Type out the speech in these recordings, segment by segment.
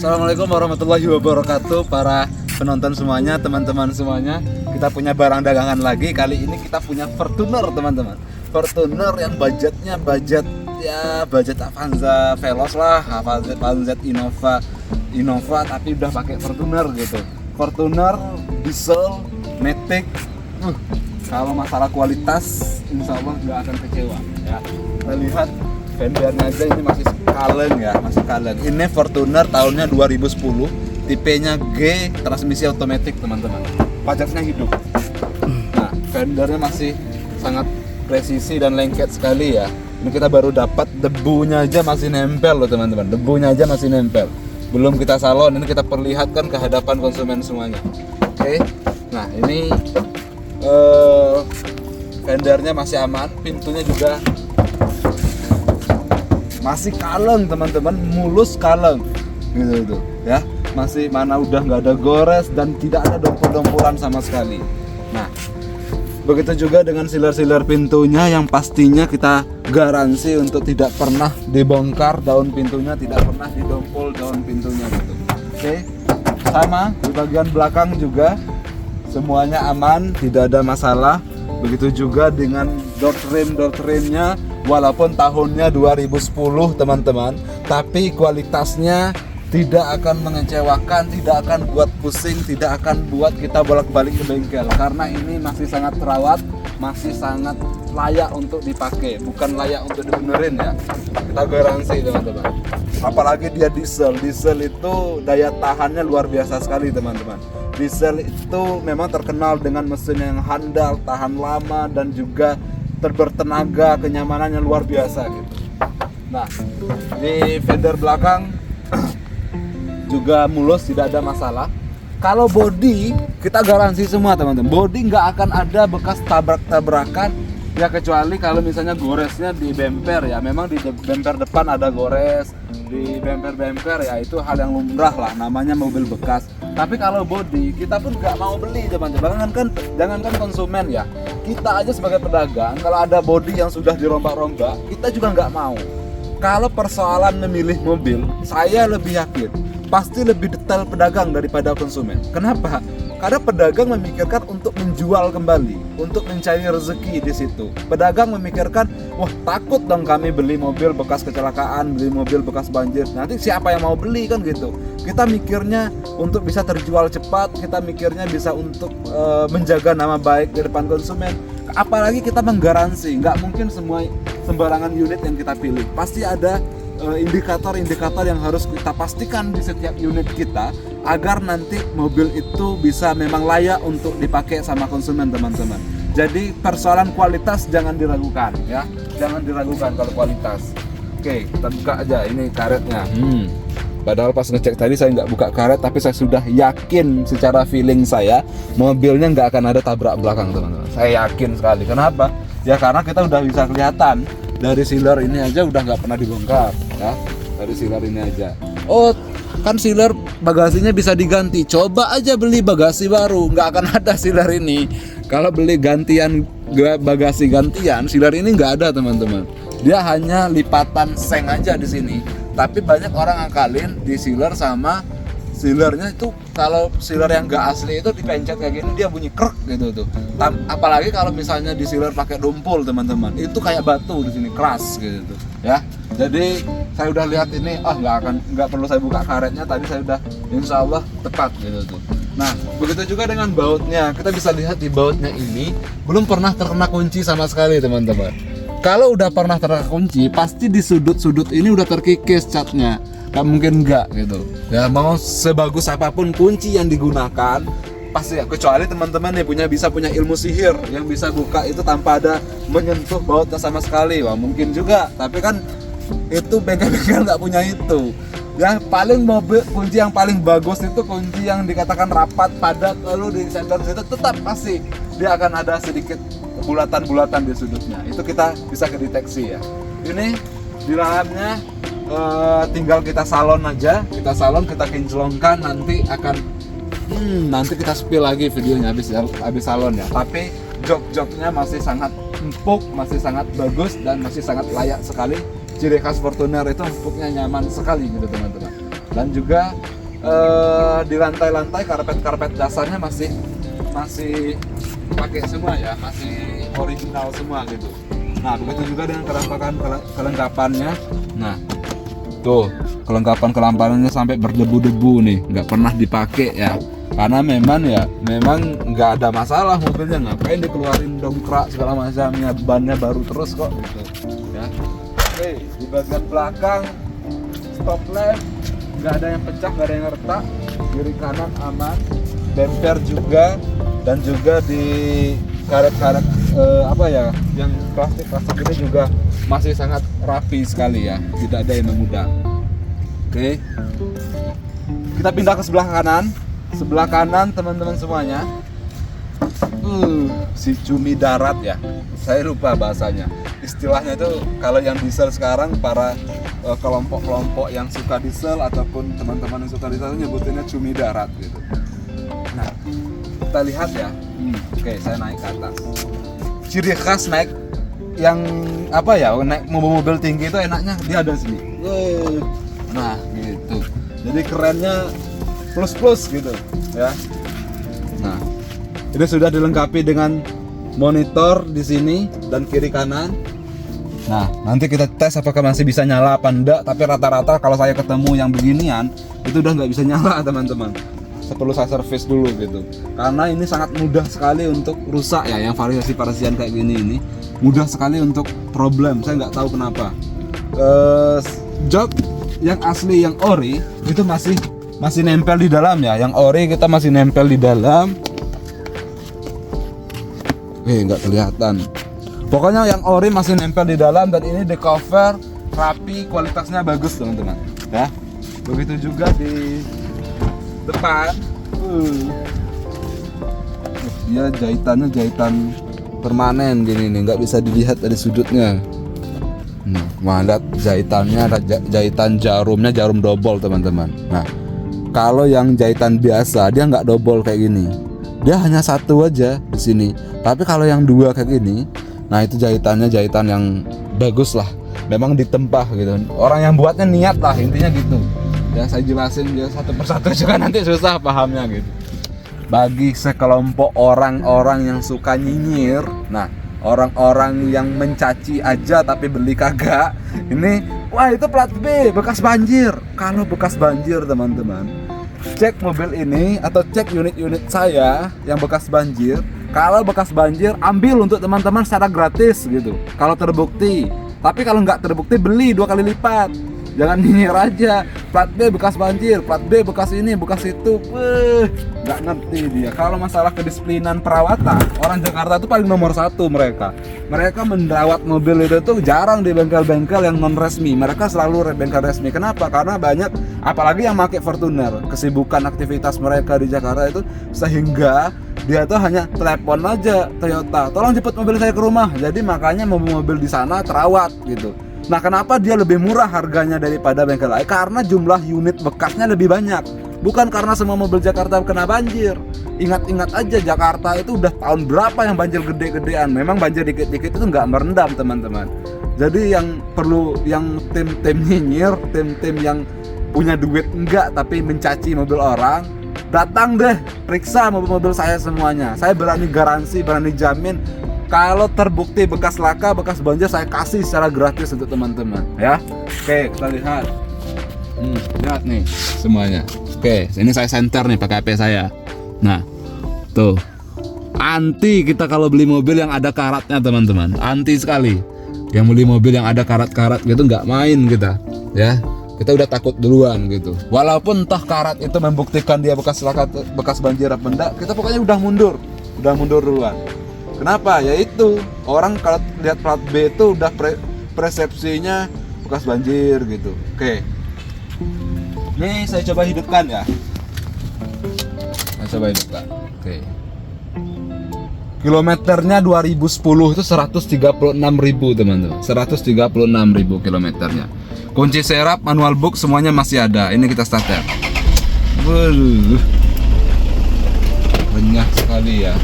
Assalamualaikum warahmatullahi wabarakatuh. Para penonton semuanya, teman-teman semuanya, kita punya barang dagangan lagi. Kali ini kita punya Fortuner, teman-teman. Fortuner yang budget Avanza Veloz lah, Avanza Innova, tapi udah pakai Fortuner gitu. Fortuner diesel matic. Kalau masalah kualitas, insya Allah nggak akan kecewa ya. Kita lihat fendernya aja, ini masih kaleng. Ini Fortuner tahunnya 2010, tipenya G, transmisi otomatis, teman-teman. Pajaknya hidup. Nah, fendernya masih sangat presisi dan lengket sekali ya. Ini kita baru dapat, debunya aja masih nempel loh, teman-teman. Debunya aja masih nempel. Belum kita salon, ini kita perlihatkan ke hadapan konsumen semuanya. Oke. Nah, ini fendernya masih aman, pintunya juga masih kaleng, teman-teman, mulus kaleng gitu ya, masih mana udah nggak ada gores dan tidak ada dompol-dompolan sama sekali. Nah, begitu juga dengan siler-siler pintunya yang pastinya kita garansi untuk tidak pernah dibongkar daun pintunya, tidak pernah didompol daun pintunya gitu. Oke, sama di bagian belakang juga semuanya aman, tidak ada masalah. Begitu juga dengan door trimnya, walaupun tahunnya 2010, teman-teman, tapi kualitasnya tidak akan mengecewakan, tidak akan buat pusing, tidak akan buat kita bolak-balik ke bengkel, karena ini masih sangat terawat, masih sangat layak untuk dipakai, bukan layak untuk dibenerin ya. Kita garansi, teman-teman. Apalagi dia diesel itu daya tahannya luar biasa sekali, teman-teman. Diesel itu memang terkenal dengan mesin yang handal, tahan lama, dan juga bertenaga, kenyamanannya luar biasa gitu. Nah, di fender belakang juga mulus, tidak ada masalah. Kalau body kita garansi semua, teman-teman. Body nggak akan ada bekas tabrak-tabrakan ya, kecuali kalau misalnya goresnya di bumper ya. Memang di bumper depan ada gores, di bumper ya itu hal yang lumrah lah, namanya mobil bekas. Tapi kalau body kita pun nggak mau beli, teman-teman. Jangankan konsumen ya, kita aja sebagai pedagang kalau ada body yang sudah dirombak-rombak, kita juga nggak mau. Kalau persoalan memilih mobil, saya lebih yakin pasti lebih detail pedagang daripada konsumen. Kenapa? Karena pedagang memikirkan untuk menjual kembali, untuk mencari rezeki di situ. Pedagang memikirkan, wah takut dong kami beli mobil bekas kecelakaan, beli mobil bekas banjir. Nanti siapa yang mau beli kan gitu. Kita mikirnya untuk bisa terjual cepat, kita mikirnya bisa untuk menjaga nama baik di depan konsumen. Apalagi kita menggaransi, nggak mungkin semua sembarangan unit yang kita pilih. Pasti ada indikator-indikator yang harus kita pastikan di setiap unit kita agar nanti mobil itu bisa memang layak untuk dipakai sama konsumen, teman-teman. Jadi persoalan kualitas jangan diragukan ya, jangan diragukan kalau kualitas. Oke, kita buka aja ini karetnya. Padahal pas ngecek tadi saya nggak buka karet, tapi saya sudah yakin secara feeling saya mobilnya nggak akan ada tabrak belakang, teman-teman. Saya yakin sekali. Kenapa? Ya karena kita udah bisa kelihatan dari sealer ini aja udah nggak pernah dibongkar ya, dari sealer ini aja. Oh, kan sealer bagasinya bisa diganti. Coba aja beli bagasi baru, nggak akan ada sealer ini. Kalau beli gantian bagasi gantian, sealer ini nggak ada, teman-teman. Dia hanya lipatan seng aja di sini. Tapi banyak orang ngakalin di sealer sama sealernya itu, kalau sealer yang nggak asli itu dipencet kayak gini dia bunyi krek gitu tuh. Apalagi kalau misalnya di sealer pakai dompol, teman-teman, itu kayak batu di sini, keras gitu tuh ya. Jadi saya udah lihat ini, nggak perlu saya buka karetnya, tadi saya udah insya Allah tepat gitu tuh. Nah, begitu juga dengan bautnya, kita bisa lihat di bautnya ini belum pernah terkena kunci sama sekali, teman-teman. Kalau udah pernah terkena kunci, pasti di sudut-sudut ini udah terkikis catnya. Gak mungkin enggak gitu ya, mau sebagus apapun kunci yang digunakan pasti ya, kecuali teman-teman yang bisa punya ilmu sihir yang bisa buka itu tanpa ada menyentuh bautnya sama sekali. Wah, mungkin juga, tapi kan itu bengkel-bengkel nggak punya itu ya. Paling mobil kunci yang paling bagus itu kunci yang dikatakan rapat, padat, lalu di senter situ tetap pasti dia akan ada sedikit bulatan-bulatan di sudutnya. Itu kita bisa kedeteksi ya. Ini di dalamnya tinggal kita salon aja, kita kinclongkan, nanti akan nanti kita spill lagi videonya habis salon ya. Tapi jok-joknya masih sangat empuk, masih sangat bagus, dan masih sangat layak sekali. Ciri khas Fortuner itu empuknya nyaman sekali gitu, teman-teman. Dan juga di lantai-lantai karpet dasarnya masih pakai semua ya, masih original semua gitu. Nah, begitu juga dengan kelengkapannya. Nah, tuh kelengkapannya sampai berdebu-debu nih, nggak pernah dipakai ya. Karena memang nggak ada masalah mobilnya, ngapain dikeluarin dongkrak segala macamnya, bannya baru terus kok gitu ya. Oke, di bagian belakang stop lamp nggak ada yang pecah, nggak ada yang retak, kiri kanan aman, bumper juga, dan juga di karet-karet yang plastik ini juga masih sangat rapi sekali ya, tidak ada yang memudar. Oke, kita pindah ke sebelah kanan teman-teman semuanya. Si cumi darat ya, saya lupa bahasanya, istilahnya itu kalau yang diesel sekarang, para kelompok-kelompok yang suka diesel ataupun teman-teman yang suka diesel nyebutinnya cumi darat gitu. Nah, kita lihat ya. Oke, saya naik ke atas. Ciri khas naik naik mobil-mobil tinggi itu enaknya dia ada sini. Nah, gitu. Jadi kerennya plus gitu ya. Nah, ini sudah dilengkapi dengan monitor di sini dan kiri kanan. Nah, nanti kita tes apakah masih bisa nyala apa enggak. Tapi rata-rata kalau saya ketemu yang beginian itu udah nggak bisa nyala teman-teman. Perlu saya servis dulu gitu. Karena ini sangat mudah sekali untuk rusak ya. Yang variasi-variasian kayak gini ini mudah sekali untuk problem. Saya nggak tahu kenapa. Jok yang asli, yang ori itu masih nempel di dalam ya. Yang ori kita masih nempel di dalam. Nggak kelihatan. Pokoknya yang ori masih nempel di dalam, dan ini di cover rapi, kualitasnya bagus teman-teman ya. Begitu juga di depan. Dia jahitannya jahitan permanen gini nih, nggak bisa dilihat dari sudutnya. Lihat jahitannya, ada jahitan jarumnya, jarum dobol teman-teman. Nah, kalau yang jahitan biasa dia nggak dobol kayak gini, dia hanya satu aja di sini. Tapi kalau yang dua kayak gini, nah itu jahitannya jahitan yang bagus lah, memang ditempah gitu. Orang yang buatnya niat lah, intinya gitu ya. Saya jelasin dia satu persatu juga nanti susah pahamnya gitu. Bagi sekelompok orang-orang yang suka nyinyir, nah orang-orang yang mencaci aja tapi beli kagak, ini wah itu plat B bekas banjir. Kalau bekas banjir teman-teman, cek mobil ini atau cek unit-unit saya yang bekas banjir. Kalau bekas banjir ambil untuk teman-teman secara gratis gitu kalau terbukti. Tapi kalau nggak terbukti beli 2 kali lipat. Jangan nyinyir aja, plat B bekas banjir, plat B bekas ini, bekas itu. Nggak ngerti dia. Kalau masalah kedisiplinan perawatan, orang Jakarta itu paling nomor 1 mereka. Mereka merawat mobil itu tuh jarang di bengkel-bengkel yang non resmi. Mereka selalu bengkel resmi. Kenapa? Karena banyak, apalagi yang pakai Fortuner, kesibukan aktivitas mereka di Jakarta itu sehingga dia tuh hanya telepon aja Toyota, tolong jemput mobil saya ke rumah. Jadi makanya mobil-mobil di sana terawat gitu. Nah, kenapa dia lebih murah harganya daripada bengkel lain? Karena jumlah unit bekasnya lebih banyak. Bukan karena semua mobil Jakarta kena banjir. Ingat-ingat aja, Jakarta itu udah tahun berapa yang banjir gede-gedean. Memang banjir dikit-dikit itu nggak merendam teman-teman. Jadi yang perlu, yang tim-tim nyinyir, tim-tim yang punya duit enggak tapi mencaci mobil orang, datang deh, periksa mobil-mobil saya semuanya. Saya berani garansi, berani jamin, kalau terbukti bekas laka, bekas banjir, saya kasih secara gratis untuk teman-teman ya. Oke, kita lihat. Lihat nih semuanya. Oke, ini saya center nih pakai HP saya. Nah, tuh. Anti kita kalau beli mobil yang ada karatnya teman-teman. Anti sekali. Yang beli mobil yang ada karat-karat gitu nggak main kita, ya. Kita udah takut duluan gitu. Walaupun entah karat itu membuktikan dia bekas laka, bekas banjir apa enggak, kita pokoknya udah mundur duluan. Kenapa? Ya itu, orang kalau lihat plat B itu udah persepsinya bekas banjir gitu. Oke. Ini saya coba hidupkan ya. Oke. Kilometernya 2010 itu 136.000 teman-teman. 136.000 kilometernya. Kunci serap, manual book semuanya masih ada. Ini kita starter. Renyah sekali ya.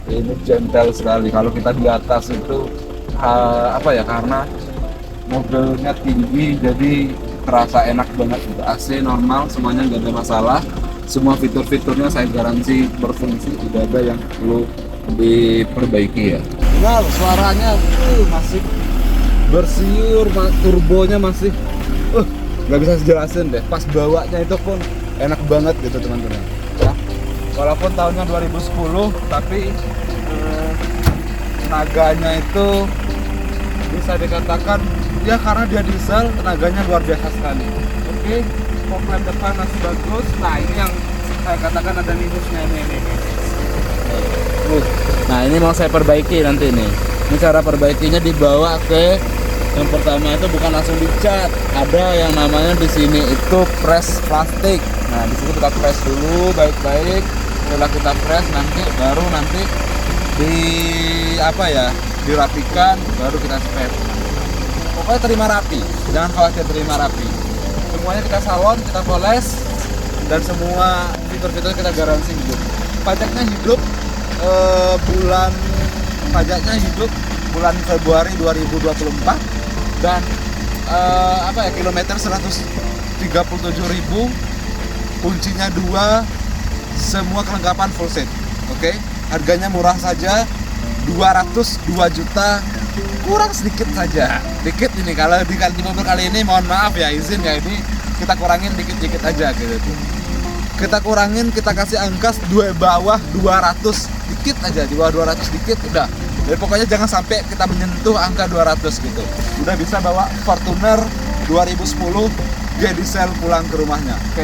Ini gentle sekali. Kalau kita di atas itu karena mobilnya tinggi jadi terasa enak banget gitu. AC normal, semuanya nggak ada masalah. Semua fitur-fiturnya saya garansi berfungsi, tidak ada yang perlu diperbaiki ya. Nah, suaranya masih bersiul, turbonya masih nggak bisa dijelasin deh. Pas bawanya itu pun enak banget gitu teman-teman ya. Walaupun tahunnya 2010 tapi tenaganya itu bisa dikatakan ya karena dia diesel, tenaganya luar biasa sekali. Oke, komplain depan masih bagus. Nah, ini yang saya katakan ada minusnya ini. Nah, ini mau saya perbaiki nanti nih. Ini cara perbaikinya, dibawa ke yang pertama itu bukan langsung dicat. Ada yang namanya di sini itu press plastik. Nah, di sini kita press dulu baik-baik. Setelah kita press baru nanti dirapikan, baru kita spare. Pokoknya terima rapi, jangan khawatir, terima rapi. Semuanya kita salon, kita poles, dan semua fitur-fitur kita garansi hidup. Pajaknya hidup bulan Februari 2024 dan kilometer 137.000, kuncinya 2, semua kelengkapan full set. Oke, harganya murah saja, 202 juta, kurang sedikit saja. Dikit ini kalau diganti mobil kali ini, mohon maaf ya, izin ya, ini kita kurangin dikit-dikit aja gitu. Kita kurangin, kita kasih angka bawah 200 dikit aja, di bawah 200 dikit udah. Jadi pokoknya jangan sampai kita menyentuh angka 200 gitu. Udah bisa bawa Fortuner 2010 G diesel pulang ke rumahnya. Oke.